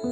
Sir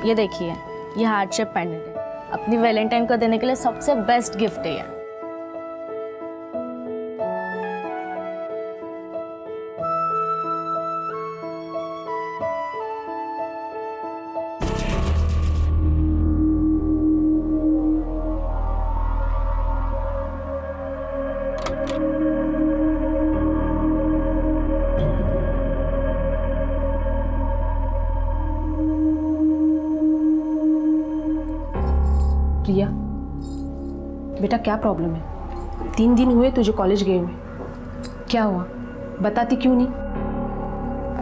ये देखिए, ये हार्ट शेप पेंडेंट है, अपनी वैलेंटाइन को देने के लिए सबसे बेस्ट गिफ्ट है ये। प्रिया, बेटा क्या प्रॉब्लम है? 3 दिन हुए तुझे कॉलेज गए हुए, क्या हुआ? बताती क्यों नहीं?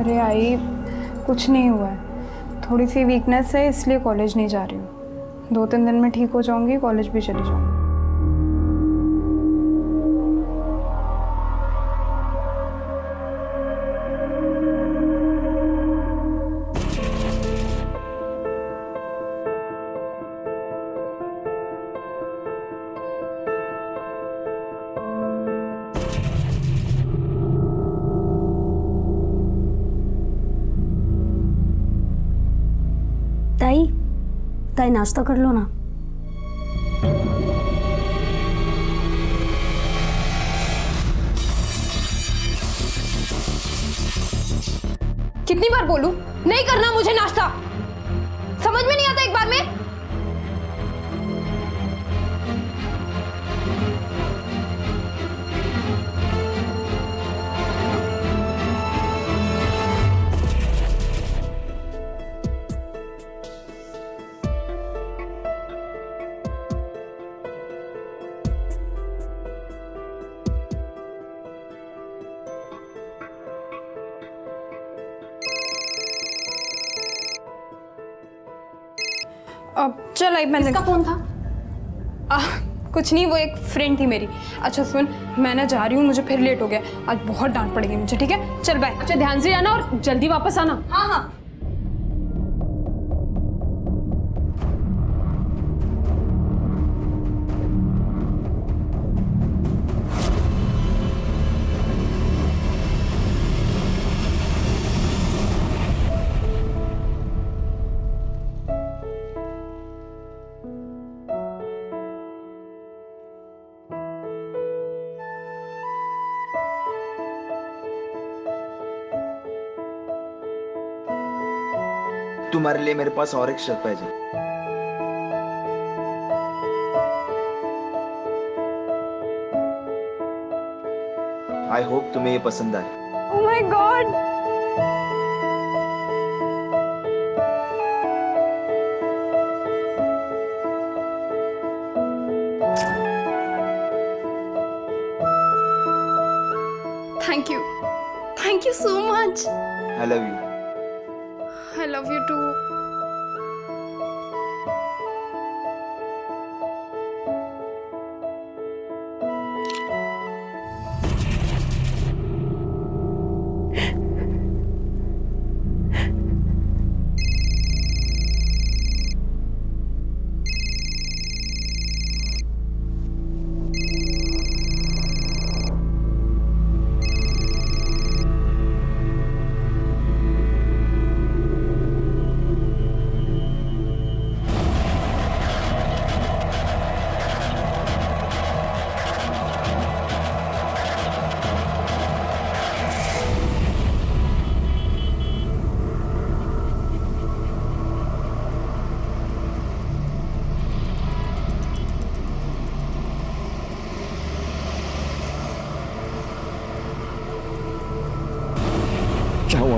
अरे आई, कुछ नहीं हुआ है, थोड़ी सी वीकनेस है इसलिए कॉलेज नहीं जा रही हूँ। 2-3 दिन में ठीक हो जाऊँगी, कॉलेज भी चली जाऊँगी। ताई, ताई नाश्ता कर लो ना। कितनी बार बोलूं, नहीं करना मुझे नाश्ता, समझ में नहीं आता एक बार में? अब चल आई, मैंने किसका फोन था? कुछ नहीं, वो एक फ्रेंड थी मेरी। अच्छा सुन, मैं ना जा रही हूँ, मुझे फिर लेट हो गया, आज बहुत डांट पड़ेगी मुझे, ठीक है? चल बाय। अच्छा ध्यान से जाना और जल्दी वापस आना। हाँ हाँ। तुम्हारे लिए मेरे पास और एक सरप्राइज है। आई होप तुम्हें ये पसंद आए। Oh my God, thank you so much. I love you. I love you too.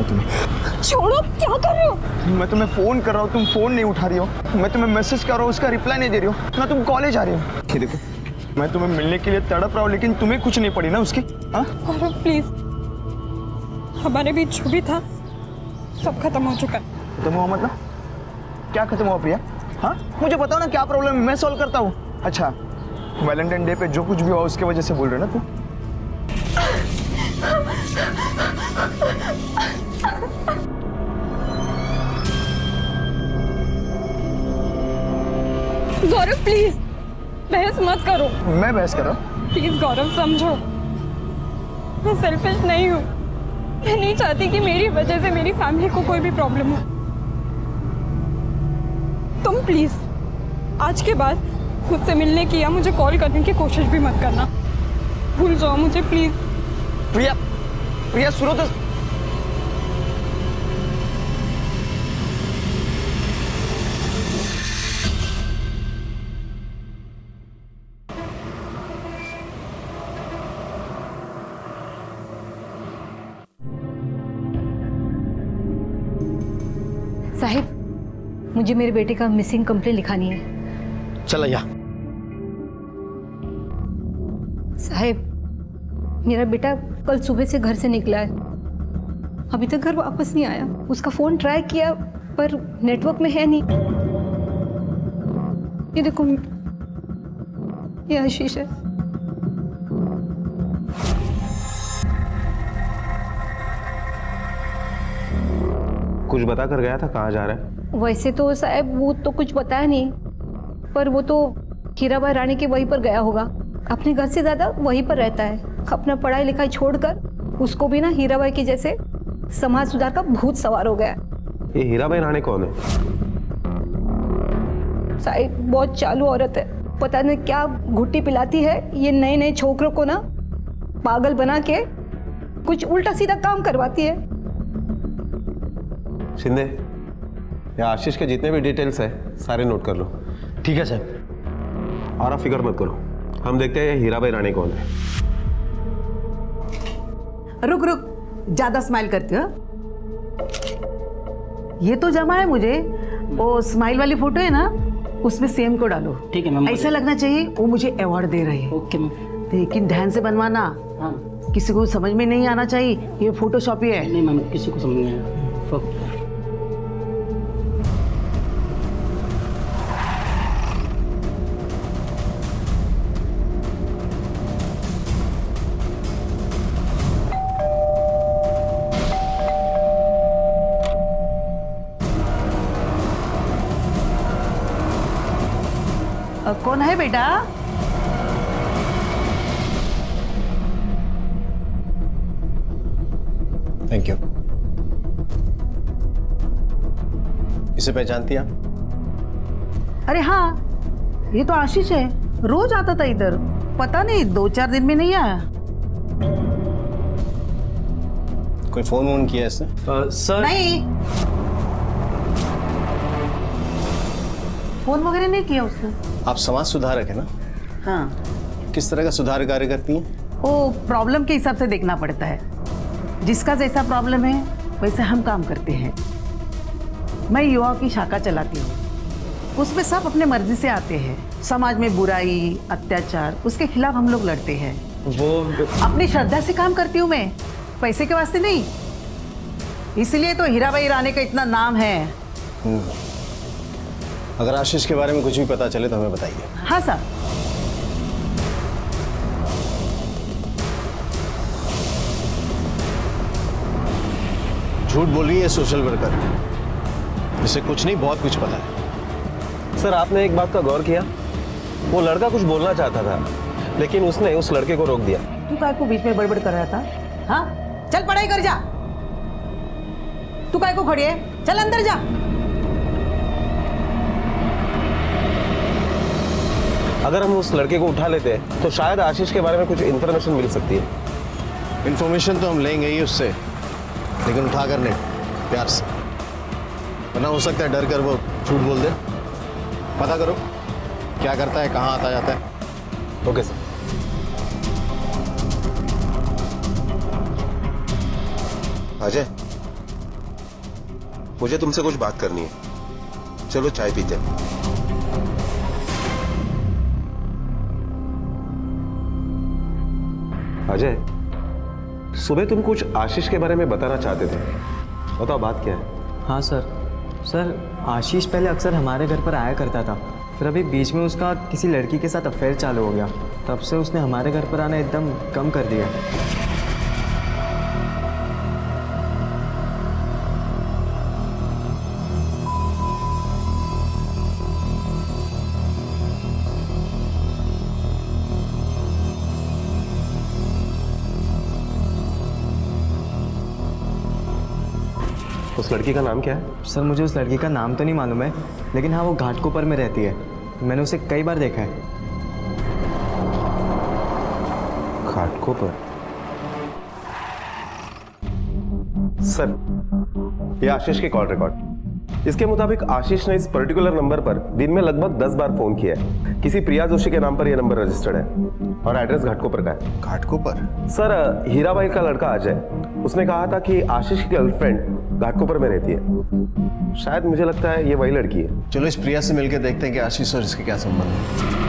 हो तुम्हें? छोड़ो, क्या कर रहे हो? मैं तुम्हें फोन कर रहा हूँ, तुम फोन नहीं उठा रही हो। मैं तुम्हें मैसेज कर रहा हूँ, उसका रिप्लाई नहीं दे रही हो ना। तुम कॉलेज आ रही हो। ये देखो, मैं तुम्हें मिलने के लिए तड़प रहा हूँ, लेकिन तुम्हें कुछ नहीं पड़ी ना उसकी। हाँ गौरव प्लीज, हमारे बीच जो भी था सब खत्म हो चुका है। खत्म हुआ मतलब? क्या खत्म हुआ प्रिया? हाँ मुझे बताओ ना, क्या प्रॉब्लम है, मैं सॉल्व करता हूँ। अच्छा, वैलेंटाइन डे पे जो कुछ भी हुआ उसके वजह से बोल रहे हो ना तुम? गौरव प्लीज, बहस मत करो। मैं बहस कर रहा हूँ? प्लीज गौरव समझो, मैं सेल्फिश नहीं हूँ। मैं नहीं चाहती कि मेरी वजह से मेरी फैमिली को कोई भी प्रॉब्लम हो। तुम प्लीज आज के बाद खुद से मिलने की या मुझे कॉल करने की कोशिश भी मत करना। भूल जाओ मुझे प्लीज। प्रिया, प्रिया सुनो तो। साहिब, मुझे मेरे बेटे का मिसिंग कंप्लेंट लिखानी है। चल या। साहिब, मेरा बेटा कल सुबह से घर से निकला है, अभी तक घर वापस नहीं आया। उसका फोन ट्राई किया पर नेटवर्क में है नहीं। ये देखो, ये आशीष है। कुछ बता कर गया था, कहाँ जा रहा है? वैसे तो साहब वो तो कुछ बताया नहीं, पर वो तो हीराबाई रानी के वहीं पर गया होगा। अपने घर से ज्यादा वहीं पर रहता है। अपना पढ़ाई लिखाई छोड़कर उसको भी ना हीराबाई की जैसे समाज सुधार का भूत सवार हो गया। ये हीराबाई रानी कौन है? साहिब बहुत चालू औरत है, पता नहीं क्या घुट्टी पिलाती है। ये नए नए छोकरों को ना पागल बना के कुछ उल्टा सीधा काम करवाती है। शिंदे, ये आशीष के जितने भी डिटेल्स है सारे नोट कर लो। ठीक है साहब। और आप फिक्र मत करो, हम देखते हैं ये हीराबाई रानी कौन है। रुक रुक, ज्यादा स्माइल करती हो। ये तो जमा है मुझे, वो स्माइल वाली फोटो है ना, उसमें सेम को डालो। ठीक है मैम। ऐसा लगना चाहिए वो मुझे अवार्ड दे रहे हैं। Okay ma'am. लेकिन ध्यान से बनवाना। हाँ। किसी को समझ में नहीं आना चाहिए ये फोटोशॉपी है। नहीं मैम, किसी को समझ नहीं आया। ओके। कौन है बेटा? Thank you. इसे पहचानती आप? अरे हाँ, ये तो आशीष है, रोज आता था इधर। पता नहीं 2-4 दिन में नहीं आया। कोई फोन वोन किया इसने? सर नहीं, फोन वगैरह नहीं किया उसने। आप समाज सुधारक है ना? हाँ, किस तरह का सुधार कार्य करती हैं? वो प्रॉब्लम के हिसाब से देखना पड़ता है। जिसका जैसा प्रॉब्लम है वैसे हम काम करते हैं। मैं युवा की शाखा चलाती हूँ, उसमें सब अपने मर्जी से आते हैं। समाज में बुराई, अत्याचार, उसके खिलाफ हम लोग लड़ते हैं। वो अपनी श्रद्धा से काम करती हूँ मैं, पैसे के वास्ते नहीं। इसलिए तो हीराबाई रानी का इतना नाम है। अगर आशीष के बारे में कुछ भी पता चले तो हमें बताइए। हाँ साहब। झूठ बोल रही है सोशल वर्कर, इसे कुछ नहीं बहुत कुछ पता है। सर, आपने एक बात का गौर किया? वो लड़का कुछ बोलना चाहता था लेकिन उसने उस लड़के को रोक दिया। तू काय को बीच में बड़बड़ कर रहा था? हाँ, चल पढ़ाई कर जा। तू काय को खड़ी है? चल अंदर जा। अगर हम उस लड़के को उठा लेते हैं तो शायद आशीष के बारे में कुछ इन्फॉर्मेशन मिल सकती है। इन्फॉर्मेशन तो हम लेंगे ही उससे, लेकिन उठा कर नहीं, प्यार से। वरना हो सकता है डर कर वो झूठ बोल दे। पता करो क्या करता है, कहाँ आता जाता है। Okay sir. अजय, मुझे तुमसे कुछ बात करनी है। चलो चाय पीते हैं। अजय, सुबह तुम कुछ आशीष के बारे में बताना चाहते थे, बताओ बात क्या है? हाँ सर आशीष पहले अक्सर हमारे घर पर आया करता था, फिर अभी बीच में उसका किसी लड़की के साथ अफेयर चालू हो गया, तब से उसने हमारे घर पर आना एकदम कम कर दिया। उस लड़की का नाम क्या है? सर मुझे उस लड़की का नाम तो नहीं मालूम है, लेकिन हाँ वो घाटकोपर में रहती है, मैंने उसे कई बार देखा है। घाटकोपर? सर, ये आशीष की कॉल रिकॉर्ड। इसके मुताबिक आशीष ने इस पर्टिकुलर नंबर पर दिन में लगभग 10 बार फोन किया है। किसी प्रिया जोशी के नाम पर यह नंबर रजिस्टर्ड है और एड्रेस घाटकोपर का है। घाटकोपर? सर, हीराबाई का लड़का अजय, उसने कहा था कि आशीष की गर्लफ्रेंड घाटकोपर में रहती है। शायद मुझे लगता है ये वही लड़की है। चलो इस प्रिया से मिलकर देखते हैं कि आशीष और इसके क्या संबंध है।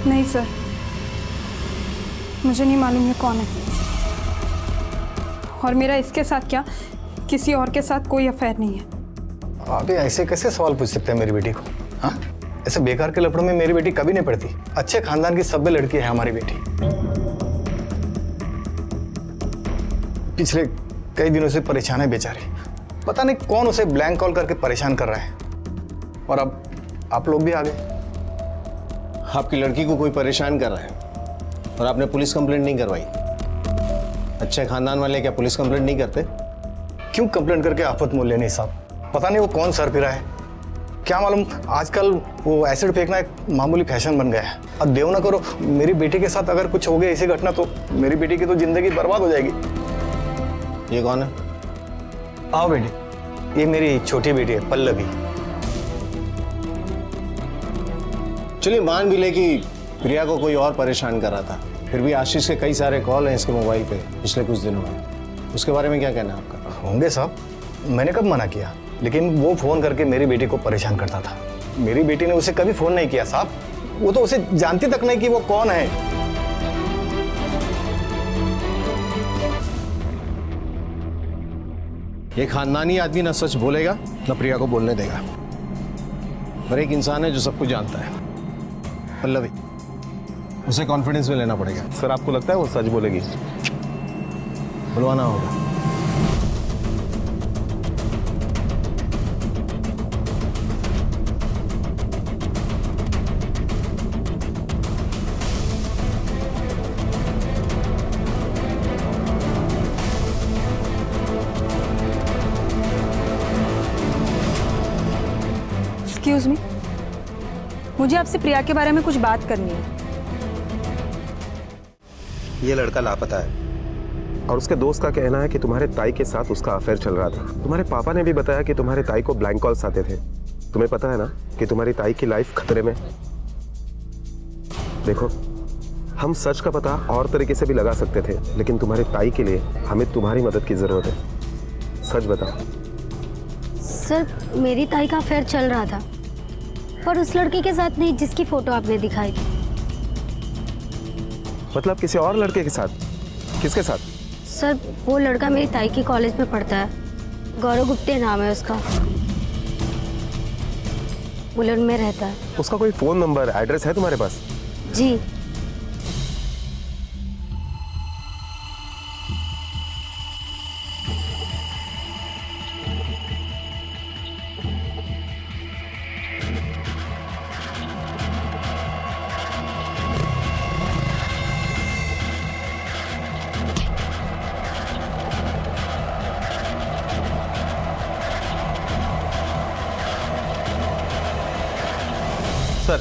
नहीं सर, मुझे नहीं मालूम ये कौन है, और मेरा इसके साथ क्या किसी और के साथ कोई अफेयर नहीं है। आप ऐसे कैसे सवाल पूछ सकते हैं मेरी बेटी को? हाँ, ऐसे बेकार के लफड़ों में मेरी बेटी कभी नहीं पड़ती। अच्छे खानदान की सभ्य लड़की है हमारी बेटी। पिछले कई दिनों से परेशान है बेचारी, पता नहीं कौन उसे ब्लैंक कॉल करके परेशान कर रहा है, और अब आप लोग भी आ गए। आपकी लड़की को कोई परेशान कर रहा है और आपने पुलिस कंप्लेंट नहीं करवाई। अच्छे खानदान वाले क्या पुलिस कंप्लेंट नहीं करते? क्यों कंप्लेंट करके आफत मोल लेनी साहब? पता नहीं वो कौन सर फिरा है, क्या मालूम आजकल वो एसिड फेंकना एक मामूली फैशन बन गया है। अब देव ना करो मेरी बेटी के साथ अगर कुछ हो गया ऐसी घटना तो मेरी बेटी की तो जिंदगी बर्बाद हो जाएगी। ये कौन है? आओ बेटी, ये मेरी छोटी बेटी है पल्लवी। चलिए मान भी ले कि प्रिया को कोई और परेशान कर रहा था, फिर भी आशीष के कई सारे कॉल हैं इसके मोबाइल पे पिछले कुछ दिनों में, उसके बारे में क्या कहना है आपका? होंगे साहब, मैंने कब मना किया, लेकिन वो फोन करके मेरी बेटी को परेशान करता था। मेरी बेटी ने उसे कभी फोन नहीं किया साहब, वो तो उसे जानती तक नहीं कि वो कौन है। ये खानदानी आदमी ना सच बोलेगा ना प्रिया को बोलने देगा, पर एक इंसान है जो सब कुछ जानता है, पल्लवी, उसे कॉन्फिडेंस में लेना पड़ेगा। सर, आपको लगता है वो सच बोलेगी? बुलवाना होगा। एक्सक्यूज मी, मुझे आपसे प्रिया के बारे में कुछ बात करनी है। ये लड़का लापता है और उसके दोस्त का कहना है कि तुम्हारे ताई के साथ उसका अफेयर चल रहा था। तुम्हारे पापा ने भी बताया कि तुम्हारे ताई को ब्लैंक कॉल्स आते थे। तुम्हें पता है ना कि तुम्हारी ताई की लाइफ खतरे में। देखो, हम सच का पता और तरीके से भी लगा सकते थे, लेकिन तुम्हारी ताई के लिए हमें तुम्हारी मदद की जरूरत है। सच बताओ। सर मेरी ताई का अफेयर चल रहा था, पर उस लड़के के साथ नहीं जिसकी फोटो आपने दिखाई थी। मतलब किसी और लड़के के साथ? किसके साथ? सर वो लड़का मेरी ताई की कॉलेज में पढ़ता है, गौरव गुप्ते नाम है उसका, बुलेट में रहता है। उसका कोई फोन नंबर एड्रेस है तुम्हारे पास? जी। सर,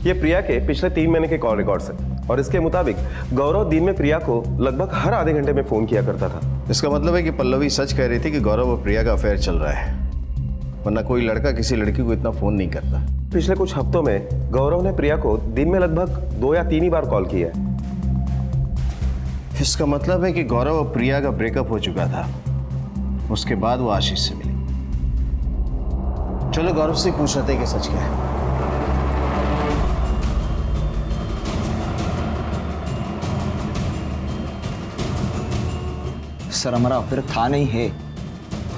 ये प्रिया के पिछले 3 महीने के कॉल रिकॉर्ड्स हैं। और इसके मुताबिक गौरव दिन में प्रिया को लगभग हर आधे घंटे में फोन किया करता था। इसका मतलब है कि पल्लवी सच कह रही थी कि गौरव और प्रिया का अफेयर चल रहा है, वरना कोई लड़का किसी लड़की को इतना फोन नहीं करता। पिछले कुछ हफ्तों में गौरव ने प्रिया को दिन में लगभग 2 या 3 ही बार कॉल किया है। इसका मतलब है कि गौरव और प्रिया का ब्रेकअप हो चुका था, उसके बाद वो आशीष से मिली। चलो गौरव से पूछ लेते हैं कि सच क्या है। सर हमारा अफेयर था नहीं है,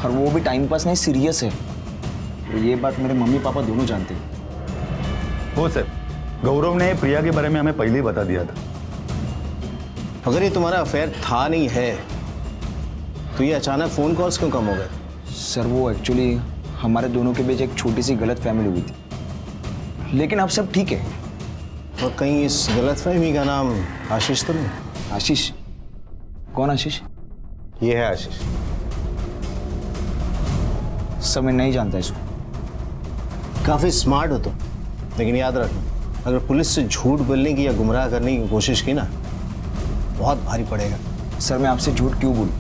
और वो भी टाइम पास नहीं, सीरियस है। ये बात मेरे मम्मी पापा दोनों जानते हैं। हो सर, गौरव ने प्रिया के बारे में हमें पहले ही बता दिया था। अगर ये तुम्हारा अफेयर था नहीं है तो ये अचानक फोन कॉल्स क्यों कम हो गए? सर वो एक्चुअली हमारे दोनों के बीच एक छोटी सी गलत फहमी हुई थी, लेकिन अब सब ठीक है। और कहीं इस गलतफहमी का नाम आशीष तो नहीं? आशीष? कौन आशीष? ये है आशीष। सर मैं नहीं जानता इसको। काफी स्मार्ट हो तुम, लेकिन याद रखना, अगर पुलिस से झूठ बोलने की या गुमराह करने की कोशिश की ना, बहुत भारी पड़ेगा। सर मैं आपसे झूठ क्यों बोलूं?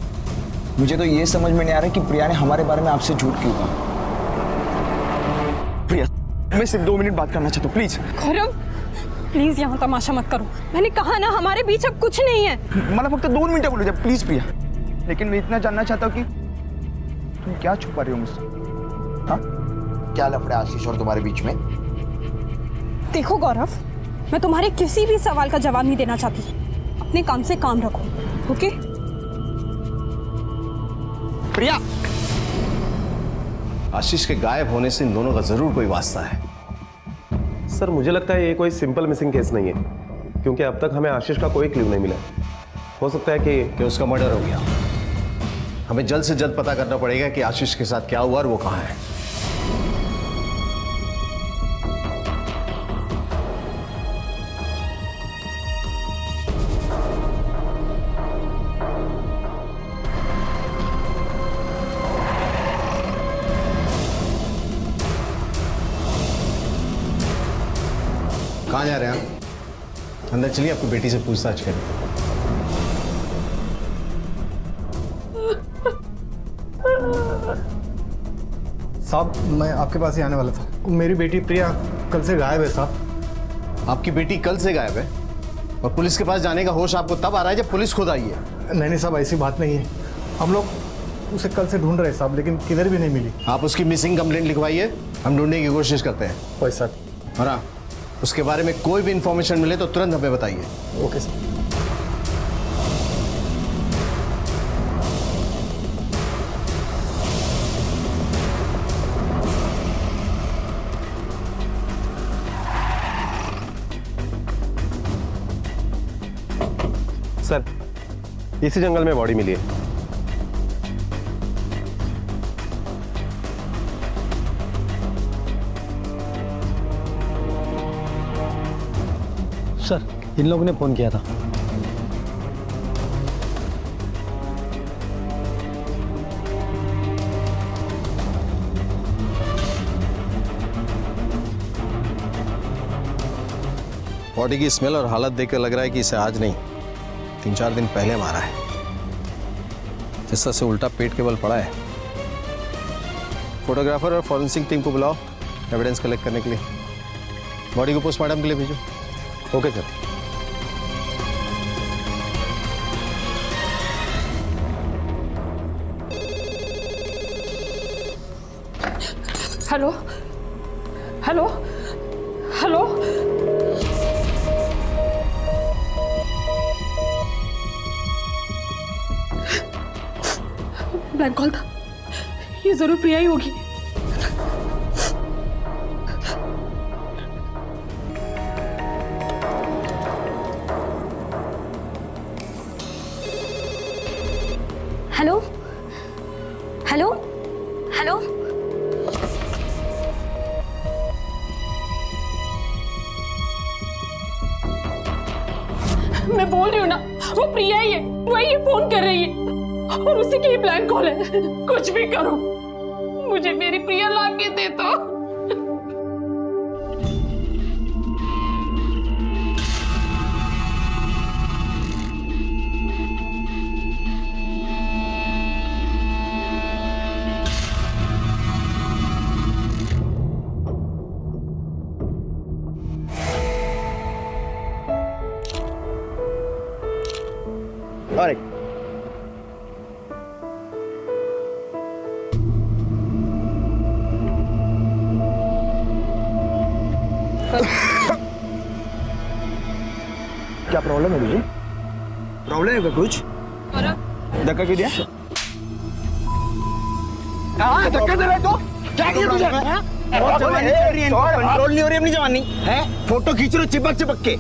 मुझे तो ये समझ में नहीं आ रहा कि प्रिया ने हमारे बारे में आपसे झूठ क्यों कहा। प्रिया, मैं सिर्फ 2 मिनट बात करना चाहता हूँ, प्लीज। गौरव प्लीज यहाँ तमाशा मत करो, मैंने कहा ना हमारे बीच अब कुछ नहीं है। मतलब फक्त 2 मिनट बोलो जब, प्लीज प्रिया। लेकिन मैं इतना जानना चाहता हूँ कि तुम क्या छुपा रही हो मुझसे? हाँ, क्या लफड़ा आशीष और तुम्हारे बीच में? देखो गौरव, मैं तुम्हारे किसी भी सवाल का जवाब नहीं देना चाहती, अपने काम से काम रखो, ओके? प्रिया, आशीष के गायब होने से इन दोनों का जरूर कोई वास्ता है। सर मुझे लगता है ये कोई सिंपल मिसिंग केस नहीं है, क्योंकि अब तक हमें आशीष का कोई क्लू नहीं मिला। हो सकता है कि उसका मर्डर हो गया। हमें जल्द से जल्द पता करना पड़ेगा कि आशीष के साथ क्या हुआ और वो कहाँ है। कहाँ जा रहे हैं आप? अंदर चलिए, आपकी बेटी से पूछताछ करें। साहब मैं आपके पास ही आने वाला था। मेरी बेटी प्रिया कल से गायब है साहब। आपकी बेटी कल से गायब है और पुलिस के पास जाने का होश आपको तब आ रहा है जब पुलिस खुद आई है। नहीं साहब, ऐसी बात नहीं है। हम लोग उसे कल से ढूंढ रहे साहब, लेकिन किधर भी नहीं मिली। आप उसकी मिसिंग कंप्लेंट लिखवाइए, हम ढूंढने की कोशिश करते हैं। Okay sir. और हाँ, उसके बारे में कोई भी इंफॉर्मेशन मिले तो तुरंत हमें बताइए। Okay sir. सर इसी जंगल में बॉडी मिली है। सर इन लोगों ने फोन किया था। बॉडी की स्मेल और हालत देखकर लग रहा है कि इसे आज नहीं 3-4 दिन पहले मारा है। जिस तरह से उल्टा पेट के बल पड़ा है। फोटोग्राफर और फॉरेंसिक टीम को बुलाओ एविडेंस कलेक्ट करने के लिए। बॉडी को पोस्टमार्टम के लिए भेजो। Okay sir. Hello hello hello, blank call था, ये जरूर प्रिया ही होगी। हेलो हेलो हेलो, मैं बोल रही हूँ ना, वो प्रिया ही है, वही ये फोन कर रही है और उसी की ब्लैंक कॉल है। कुछ भी करो, मुझे मेरी प्रिया ला के दे दो। ऑलराइट। क्या प्रॉब्लम है तुझे? प्रॉब्लम है क्या कुछ? धक्का क्यों दिया? धक्का दे रहा है तो क्या किया तुझे? कंट्रोल नहीं हो रही अपनी जवानी है। फोटो खींच रहे चिपक चिपक के।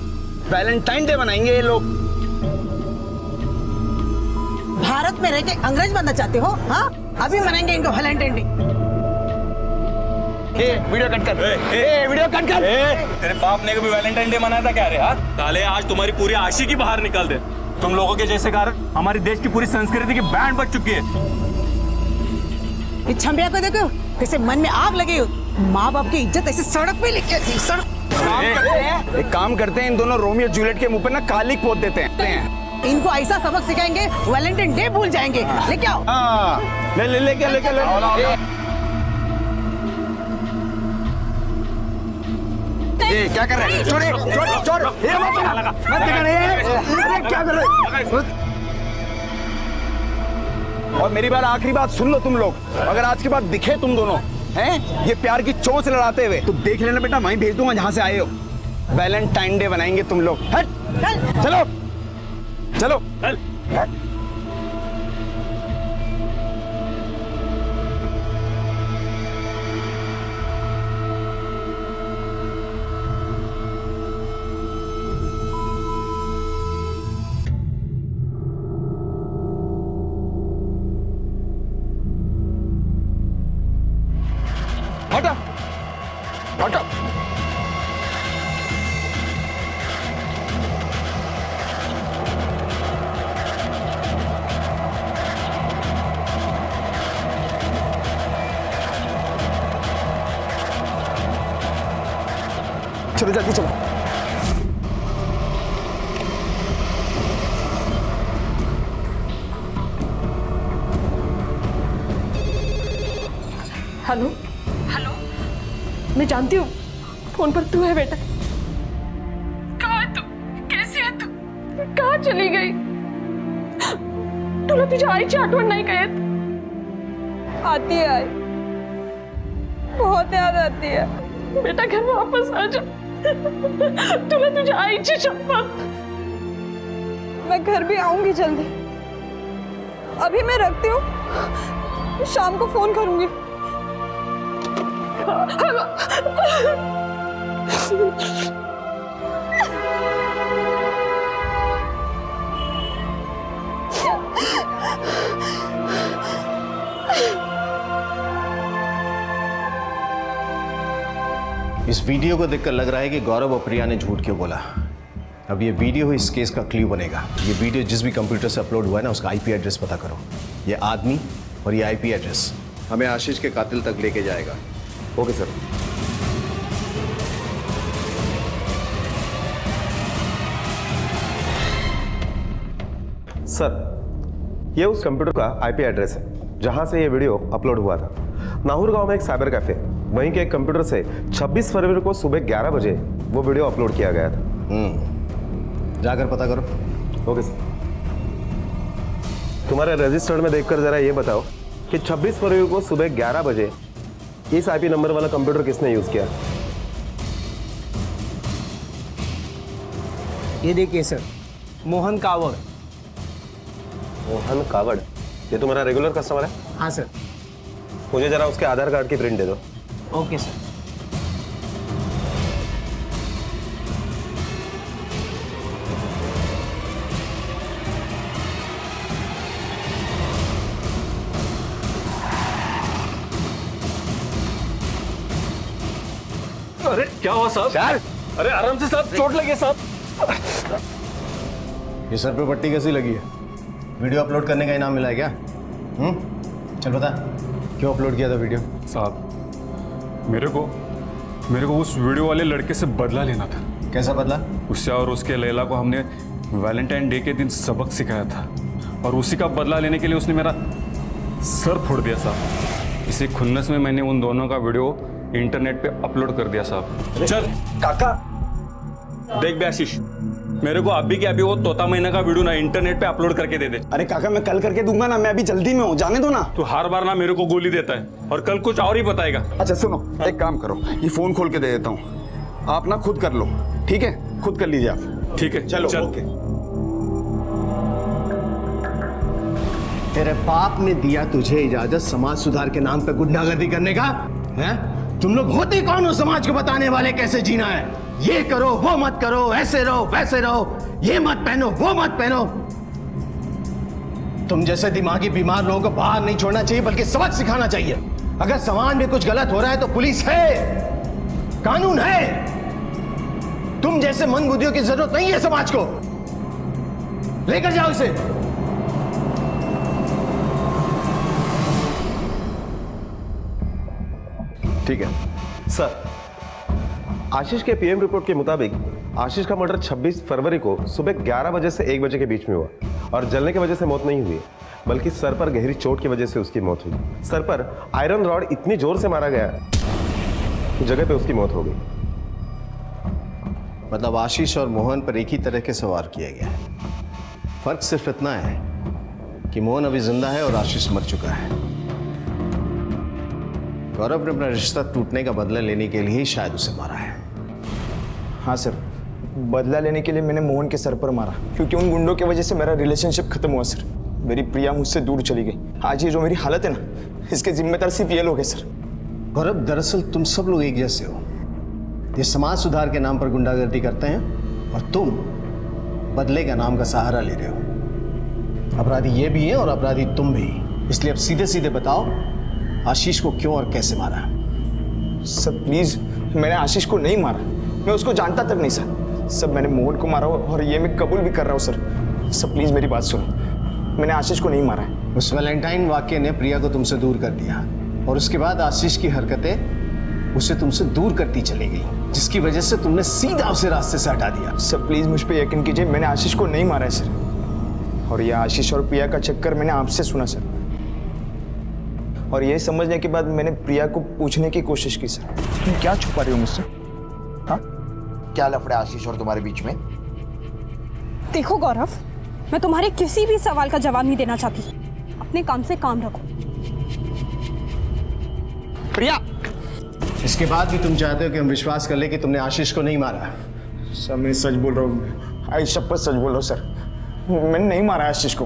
वैलेंटाइन डे मनाएंगे ये लोग। भारत में रह के अंग्रेज बनना चाहते हो? हाँ, अभी मनाएंगे इनको वैलेंटाइन डे। वीडियो कट कर। वीडियो कट कर। तेरे बाप ने कभी वैलेंटाइन डे मनाया था क्या रे? हाँ, साले आज तुम्हारी पूरी आशिकी बाहर निकाल दे। तुम लोगों के जैसे कारण हमारे देश की पूरी संस्कृति की बैंड बज चुकी है। इस छम्बिया को देखो कैसे मन में आग लगी हो। माँ बाप की इज्जत ऐसे सड़क पे लिखी थी। सड़क एक काम करते हैं, इन दोनों रोमियो जूलियट के मुंह पे ना कालिक पोत देते हैं। इनको ऐसा सबक सिखाएंगे वैलेंटाइन डे भूल जाएंगे। लेके आओ। ले क्या कर रहे हैं? छोड़ ये मत क्या कर रहे हो? और मेरी बात आखिरी बात सुन लो तुम लोग। अगर आज के बाद दिखे तुम दोनों हैं ये प्यार की चोंच लड़ाते हुए तो देख लेना बेटा, मैं भेज दूंगा जहां से आए हो। वैलेंटाइन डे बनाएंगे तुम लोग। हट चलो चलो चल। हटा हटा। चलो जल्दी चलो। हेलो हेलो, मैं जानती हूँ फोन पर तू है बेटा। कहाँ है तू? कैसे है तू? कहाँ चली गई? तुला तुझ्या आईची आठवण नाही का येत? आती है आई, बहुत याद आती है। बेटा घर वापस आ जा। तुला तुझ्या आईची शपथ। मैं घर भी आऊंगी जल्दी। अभी मैं रखती हूँ, शाम को फोन करूंगी। इस वीडियो को देखकर लग रहा है कि गौरव और प्रिया ने झूठ क्यों बोला। अब ये वीडियो इस केस का क्लू बनेगा। ये वीडियो जिस भी कंप्यूटर से अपलोड हुआ है ना, उसका आईपी एड्रेस पता करो। ये आदमी और ये आईपी एड्रेस हमें आशीष के कातिल तक लेके जाएगा। Okay sir. सर, ये उस कंप्यूटर का आईपी एड्रेस है जहां से ये वीडियो अपलोड हुआ था। नाहूर गांव में एक साइबर कैफे, वहीं के एक कंप्यूटर से 26 फरवरी को सुबह 11 बजे वो वीडियो अपलोड किया गया था। जाकर पता करो। Okay sir. तुम्हारे रजिस्टर्ड में देखकर जरा ये बताओ कि 26 फरवरी को सुबह 11 बजे इस आईपी नंबर वाला कंप्यूटर किसने यूज किया? ये देखिए सर, मोहन कावड़। मोहन कावड़, ये तुम्हारा रेगुलर कस्टमर है? हाँ सर। मुझे जरा उसके आधार कार्ड की प्रिंट दे दो। Okay sir. अरे क्या हुआ साहब? यार अरे आराम से साहब, चोट लगी है साहब। ये सर पे पट्टी कैसी लगी है? वीडियो अपलोड करने का इनाम मिला है क्या? चल बता, क्यों अपलोड किया था वीडियो? साहब मेरे को उस वीडियो वाले लड़के से बदला लेना था। कैसा बदला? उससे और उसके लैला को हमने वैलेंटाइन डे के दिन सबक सिखाया था और उसी का बदला लेने के लिए उसने मेरा सर फोड़ दिया साहब। इसी खुन्नस में मैंने उन दोनों का वीडियो इंटरनेट पे अपलोड कर दिया साहब। चल काका, देख बे आशीष, मेरे को अभी के अभी वो तोता महीना का वीडियो ना इंटरनेट पे अपलोड करके दे दे। अरे काका मैं कल करके दूंगा ना, मैं अभी जल्दी में हूँ, जाने दो ना। तू हर बार ना मेरे को गोली देता है और कल कुछ और ही बताएगा। अच्छा सुनो, एक काम करो, ये फोन खोल के दे देता हूँ, आप ना खुद कर लो, ठीक है? खुद कर लीजिए आप। ठीक है चलो चल। ओके। तेरे बाप ने दिया तुझे इजाजत समाज सुधार के नाम पे गुंडागर्दी करने का? हैं? तुम लोग होते कौन हो समाज को बताने वाले कैसे जीना है? ये करो, वो मत करो, ऐसे रहो, वैसे रहो, ये मत पहनो, वो मत पहनो। तुम जैसे दिमागी बीमार लोगों को बाहर नहीं छोड़ना चाहिए, बल्कि सबक सिखाना चाहिए। अगर समाज में कुछ गलत हो रहा है तो पुलिस है, कानून है। तुम जैसे मंदबुद्धियों की जरूरत नहीं है समाज को। लेकर जाओ इसे। ठीक है सर। आशीष के पीएम रिपोर्ट के मुताबिक आशीष का मर्डर 26 फरवरी को सुबह 11 बजे से 1 बजे के बीच में हुआ और जलने की वजह से मौत नहीं हुई, बल्कि सर पर गहरी चोट की वजह से उसकी मौत हुई। सर पर आयरन रॉड इतनी जोर से मारा गया कि जगह पे उसकी मौत हो गई। मतलब आशीष और मोहन पर एक ही तरह के सवार किया गया है। फर्क सिर्फ इतना है कि मोहन अभी जिंदा है और आशीष मर चुका है। गौरव ने अपना रिश्ता टूटने का बदला लेने के लिए ही शायद उसे मारा है। हाँ सर, बदला लेने के लिए मैंने मोहन के सर पर मारा, क्योंकि उन गुंडों की वजह से मेरा रिलेशनशिप खत्म हुआ सर। मेरी प्रिया मुझसे दूर चली गई। आज ये जो मेरी हालत है ना, इसके जिम्मेदार सिर्फ ये लोग हैं सर। गौरव, दरअसल तुम सब लोग एक जैसे हो। ये समाज सुधार के नाम पर गुंडागर्दी करते हैं और तुम बदले का नाम का सहारा ले रहे हो। अपराधी ये भी है और अपराधी तुम भी। इसलिए अब सीधे सीधे बताओ, आशीष को क्यों और कैसे मारा? सर प्लीज, मैंने आशीष को नहीं मारा, मैं उसको जानता तक नहीं सर। सब मैंने मोहन को मारा और ये मैं कबूल भी कर रहा हूँ सर। सब प्लीज मेरी बात सुनो, मैंने आशीष को नहीं मारा है। उस वैलेंटाइन वाक्य ने प्रिया को तुमसे दूर कर दिया और उसके बाद आशीष की हरकतें उसे तुमसे दूर करती चली गई, जिसकी वजह से तुमने सीधा उसे रास्ते से हटा दिया। सर प्लीज मुझ पर यकीन कीजिए, मैंने आशीष को नहीं मारा है सर। और यह आशीष और प्रिया का चक्कर मैंने आपसे सुना सर, और ये समझने के बाद मैंने प्रिया को पूछने की कोशिश की सर। तुम क्या छुपा रही हो मुझसे? हाँ, क्या लफड़ा आशीष और तुम्हारे बीच में? देखो गौरव, मैं तुम्हारे किसी भी सवाल का जवाब नहीं देना चाहती। अपने काम से काम रखो। प्रिया, इसके बाद भी तुम चाहते हो कि हम विश्वास कर ले कि तुमने आशीष को नहीं मारा? सर मैं सच बोल रहा हूँ, आई शपथ सच बोल रहा हूँ सर, मैंने नहीं मारा आशीष को।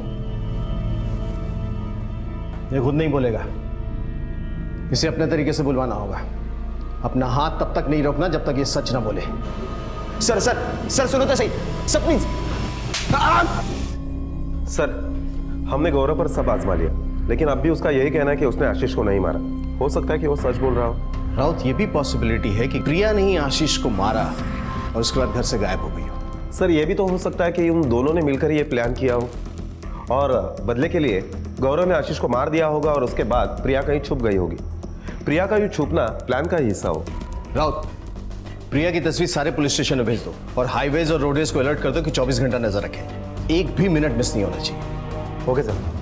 ये खुद नहीं बोलेगा, इसे अपने तरीके से बुलवाना होगा। अपना हाथ तब तक नहीं रोकना जब तक ये सच ना बोले। सर सर सर सुनो तो सही सर, प्लीज। सर, हमने गौरव पर सब आजमा लिया, लेकिन अब भी उसका यही कहना है कि उसने आशीष को नहीं मारा। हो सकता है कि वो सच बोल रहा हो। राउत, ये भी पॉसिबिलिटी है कि प्रिया ने ही आशीष को मारा और उसके बाद घर से गायब हो गई हो। सर, ये भी तो हो सकता है कि उन दोनों ने मिलकर ये प्लान किया हो और बदले के लिए गौरव ने आशीष को मार दिया होगा और उसके बाद प्रिया कहीं छुप गई होगी। प्रिया का यूं छुपना प्लान का ही हिस्सा हो। राउत, प्रिया की तस्वीर सारे पुलिस स्टेशन में भेज दो और हाईवेज और रोडवेज को अलर्ट कर दो कि 24 घंटा नजर रखें। एक भी मिनट मिस नहीं होना चाहिए। Okay sir.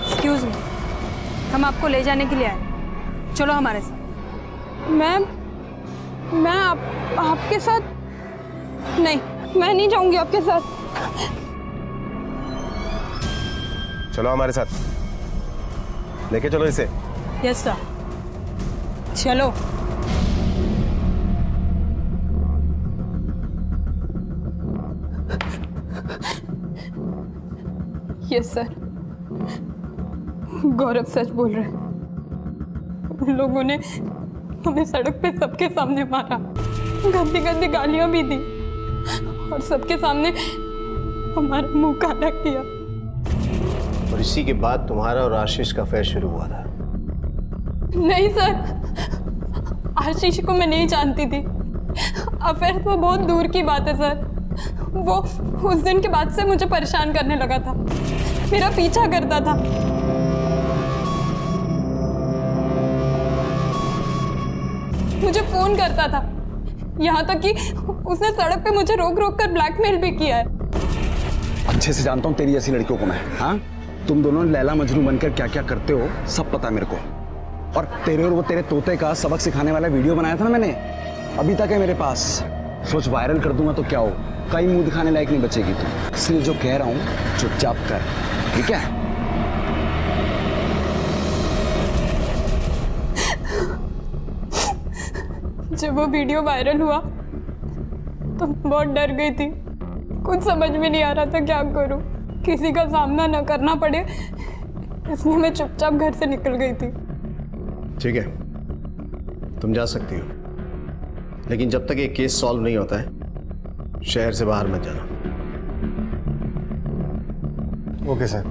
एक्सक्यूज मी, हम आपको ले जाने के लिए आए, चलो हमारे साथ। मैं आपके साथ नहीं, मैं नहीं जाऊंगी आपके साथ। चलो हमारे साथ, लेके चलो इसे। यस सर, चलो। यस सर, गौरव सच बोल रहे हैं। उन लोगों ने हमें सड़क पे सबके सामने मारा, गंदी गंदी गालियां भी दी और सबके सामने हमारा मुंह काला किया। और इसी के बाद तुम्हारा और आशीष का अफेयर शुरू हुआ था। नहीं सर, आशीष को मैं नहीं जानती थी। अफेयर तो बहुत दूर की बात है सर। वो उस दिन के बाद से मुझे परेशान करने लगा था, मेरा पीछा करता था। मुझे फोन करता था, यहाँ तक कि उसने सड़क पे मुझे रोक रोक कर ब्लैकमेल भी किया है। अच्छे से जानता हूँ तेरी ऐसी लड़कियों को मैं। हाँ, तुम दोनों लैला मजनू बनकर क्या क्या करते हो सब पता है मेरे को। और तेरे और वो तेरे तोते का सबक सिखाने वाला वीडियो बनाया था ना मैंने, अभी तक है मेरे पास। सोच वायरल कर दूंगा तो क्या हो, कहीं मुंह दिखाने लायक नहीं बचेगी तू। इसलिए जो कह रहा हूँ चुपचाप कर, ठीक है? जब वो वीडियो वायरल हुआ तो बहुत डर गई थी। कुछ समझ में नहीं आ रहा था क्या करूं, किसी का सामना न करना पड़े, इसलिए मैं चुपचाप घर से निकल गई थी। ठीक है, तुम जा सकती हो, लेकिन जब तक ये केस सॉल्व नहीं होता है शहर से बाहर मत जाना। Okay sir.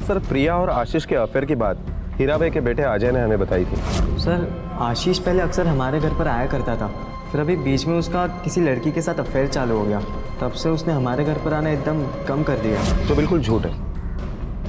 सर, प्रिया और आशीष के अफेयर की बात हीरा भाई के बेटे अजय ने हमें बताई थी। सर, आशीष पहले अक्सर हमारे घर पर आया करता था, फिर अभी बीच में उसका किसी लड़की के साथ अफेयर चालू हो गया, तब से उसने हमारे घर पर आना एकदम कम कर दिया। तो बिल्कुल झूठ है।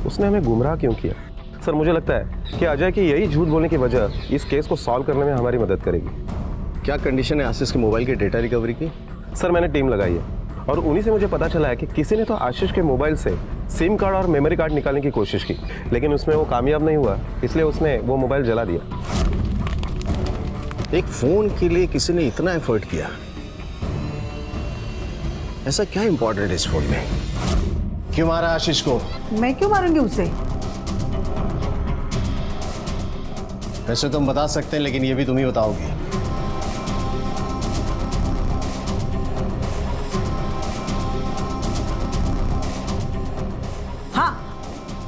उसने हमें गुमराह क्यों किया? सर, मुझे लगता है कि अजय की यही झूठ बोलने की वजह इस केस को सॉल्व करने में हमारी मदद करेगी। क्या कंडीशन है आशीष के मोबाइल की डेटा रिकवरी की? सर, मैंने टीम लगाई है और उन्हीं से मुझे पता चला है कि किसी ने तो आशीष के मोबाइल से सिम कार्ड और मेमोरी कार्ड निकालने की कोशिश की, लेकिन उसमें वो कामयाब नहीं हुआ, इसलिए उसने वो मोबाइल जला दिया। एक फोन के लिए किसी ने इतना एफर्ट किया, ऐसा क्या इंपॉर्टेंट है इस फोन में? क्यों मारा आशीष को? मैं क्यों मारूंगी उसे? वैसे तुम बता सकते हैं, लेकिन ये भी तुम ही बताओगी।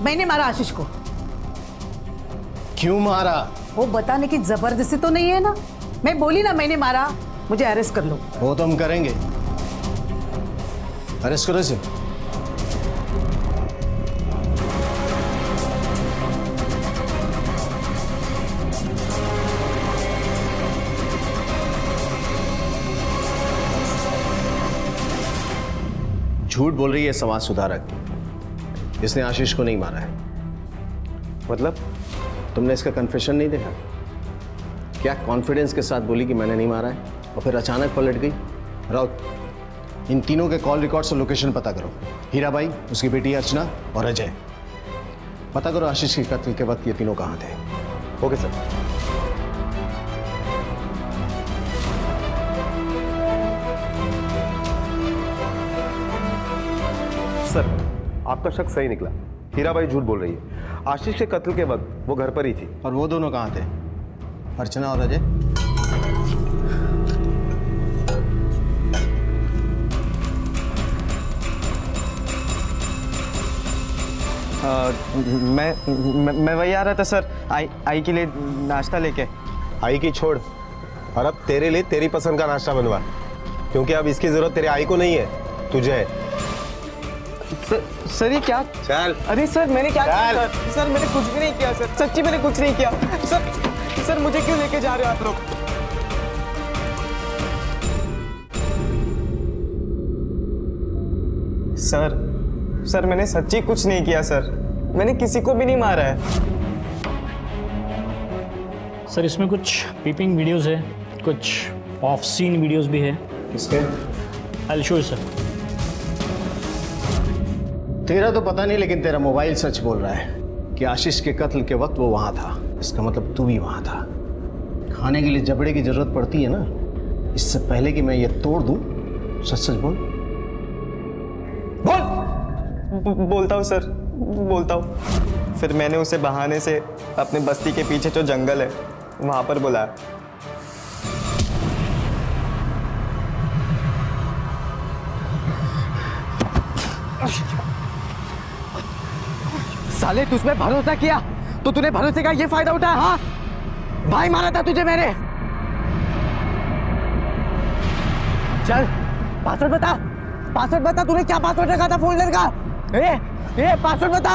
मैंने मारा आशीष को। क्यों मारा? वो बताने की जबरदस्ती तो नहीं है ना। मैं बोली ना मैंने मारा, मुझे अरेस्ट कर लो। वो तो हम करेंगे, अरेस्ट करो इसे। झूठ बोल रही है समाज सुधारक, इसने आशीष को नहीं मारा है। मतलब? तुमने इसका कन्फेशन नहीं देखा? क्या कॉन्फिडेंस के साथ बोली कि मैंने नहीं मारा है और फिर अचानक पलट गई। राउत, इन तीनों के कॉल रिकॉर्ड्स और लोकेशन पता करो। हीरा बाई, उसकी बेटी अर्चना और अजय। पता करो आशीष के कत्ल के वक्त ये तीनों कहाँ थे। Okay sir. सर, आपका शक सही निकला। हीरा बाई झूठ बोल रही है। आशीष के कत्ल के वक्त वो घर पर ही थी। और वो दोनों कहाँ थे, अर्चना और अजय? मैं वही आ रहा था सर, आई के लिए नाश्ता लेके। आई की छोड़, और अब तेरे लिए तेरी पसंद का नाश्ता बनवा, क्योंकि अब इसकी जरूरत तेरे आई को नहीं है, तुझे है। सर ये क्या? चल। अरे सर, मैंने क्या किया? सर मैंने कुछ भी नहीं किया सर, सच्ची मैंने कुछ नहीं किया। सर मुझे क्यों लेके जा रहे हो आप लोग? सर मैंने सच्ची कुछ नहीं किया सर, मैंने किसी को भी नहीं मारा है। सर इसमें कुछ पीपिंग वीडियोस है, कुछ ऑफ सीन वीडियोस भी है। किसके? I will show you sir. तेरा तो पता नहीं, लेकिन तेरा मोबाइल सच बोल रहा है कि आशीष के कत्ल के वक्त वो वहां था। इसका मतलब तू भी वहां था। खाने के लिए जबड़े की जरूरत पड़ती है ना, इससे पहले कि मैं ये तोड़ दूं, सच सच बोल। बोलता हूँ सर, बोलता हूँ। फिर मैंने उसे बहाने से अपने बस्ती के पीछे जो जंगल है वहां पर बुलाया। साले तुझ पे भरोसा किया तो तूने भरोसे का ये फायदा उठाया? हाँ, भाई माना था तुझे मैंने। चल पासवर्ड बता, तूने क्या पासवर्ड रखा था फोल्डर का? ए पासवर्ड बता,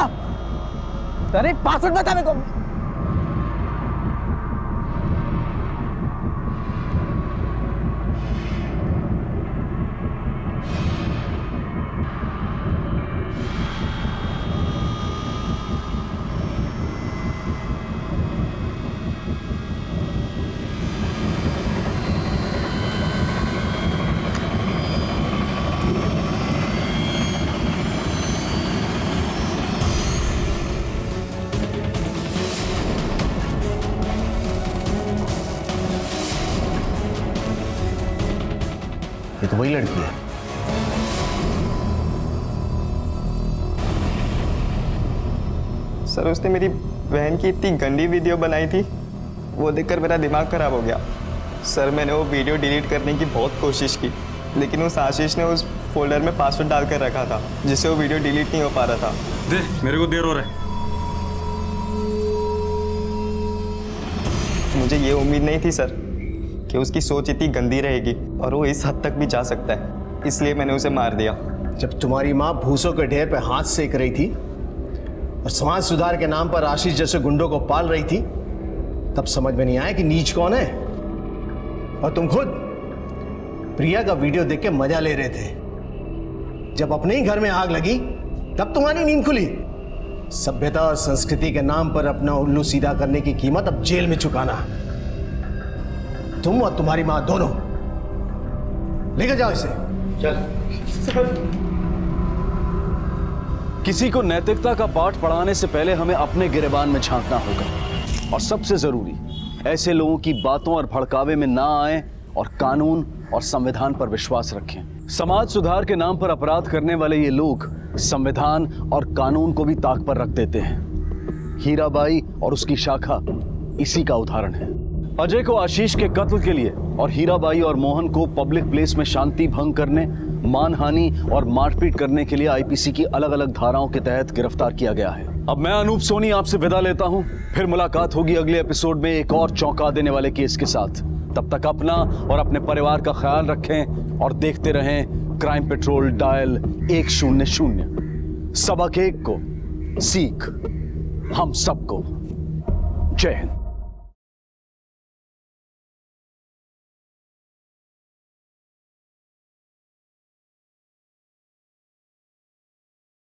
अरे पासवर्ड बता मेरे को। ये तो वही लड़की है। सर उसने मेरी बहन की इतनी गंदी वीडियो बनाई थी, वो देखकर मेरा दिमाग खराब हो गया। सर मैंने वो वीडियो डिलीट करने की बहुत कोशिश की, लेकिन उस आशीष ने उस फोल्डर में पासवर्ड डालकर रखा था, जिससे वो वीडियो डिलीट नहीं हो पा रहा था। दे, मेरे को देर हो रहा है। मुझे ये उम्मीद नहीं थी सर कि उसकी सोच इतनी गंदी रहेगी और वो इस हद तक भी जा सकता है, इसलिए मैंने उसे मार दिया। जब तुम्हारी माँ भूसों के ढेर पे हाथ सेक रही थी और समाज सुधार के नाम पर आशीष जैसे गुंडों को पाल रही थी, तब समझ में नहीं आया कि नीच कौन है। और तुम खुद प्रिया का वीडियो देख के मजा ले रहे थे। जब अपने ही घर में आग लगी तब तुम्हारी नींद खुली। सभ्यता और संस्कृति के नाम पर अपना उल्लू सीधा करने की कीमत अब जेल में चुकाना। तुम और तुम्हारी मां दोनों लेकर जाओ इसे। चल। किसी को नैतिकता का पाठ पढ़ाने से पहले हमें अपने गिरेबान में झांकना होगा, और सबसे जरूरी ऐसे लोगों की बातों और भड़कावे में ना आए और कानून और संविधान पर विश्वास रखें। समाज सुधार के नाम पर अपराध करने वाले ये लोग संविधान और कानून को भी ताक पर रख देते हैं। हीराबाई और उसकी शाखा इसी का उदाहरण है। अजय को आशीष के कत्ल के लिए और हीराबाई और मोहन को पब्लिक प्लेस में शांति भंग करने, मानहानि और मारपीट करने के लिए आईपीसी की अलग अलग धाराओं के तहत गिरफ्तार किया गया है। अब मैं अनूप सोनी आपसे विदा लेता हूं, फिर मुलाकात होगी अगले एपिसोड में एक और चौंका देने वाले केस के साथ। तब तक अपना और अपने परिवार का ख्याल रखें और देखते रहें क्राइम पेट्रोल डायल 100। सबक एक को सीख हम सबको। जय हिंद।